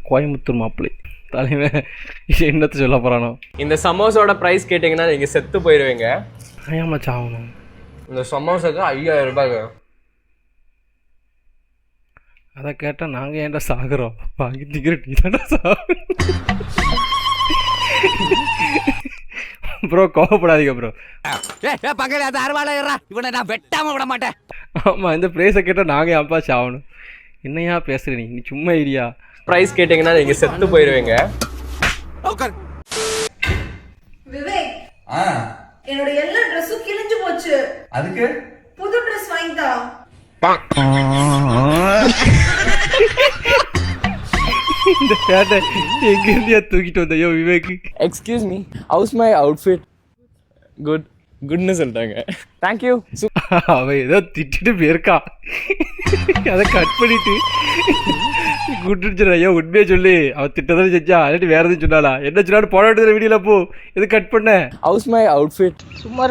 கோயம்புத்தூர் மாப்பிள்ளை தலைவன் என்னத்தை சொல்ல போகிறானோ. இந்த சமோசாவோட ப்ரைஸ் கேட்டிங்கன்னா நீங்கள் செத்து போயிடுவீங்க. ஏன் மச்சான் ஆகணும்? இந்த சமோசாக்கு 5000 ரூபாய்க்கு. அதை கேட்டால் நாங்கள் ஏன்டா சாகுறோம்? வாங்கி திங்கிற நீ தான்டா சாகு. ப்ரோ கோவப்படாதீங்க ப்ரோ. இவனை நான் வெட்டாம விட மாட்டேன். ஆமாம், இந்த ப்ரைஸை கேட்டால் நாங்கள் ஏன்ப்பா சாகணும்? என்னையா பேசுகிற நீ சும்மா ஐடியா. ப்ரைஸ் கேட்டிங்கன்னா நீங்கள் செத்து போயிடுவீங்க. விவேக், என்னோட எல்லா ட்ரெஸ்ஸும் கிழிஞ்சு போச்சு. அதுக்கு புது ட்ரெஸ் வாங்கிட்டா. இந்த பேட்டை எங்க இருந்தியா தூக்கிட்டு வந்தையோ Vivek? Excuse me, how's my outfit? Good குட்னு சொல்லிட்டாங்க. தேங்க்யூ. அவன் ஏதோ திட்டிட்டு போயிருக்கான், அதை கட் பண்ணிட்டு குட்டுச்சு. ஐயோ உண்மையே சொல்லி அவன் திட்டதான் செஞ்சா, அல்லாட்டி வேற எதுவும் சொன்னாலா? என்ன சொன்னாலும் போட வேண்டியது வீடியோல போ. எது கட் பண்ண? House my outfit? சும்மா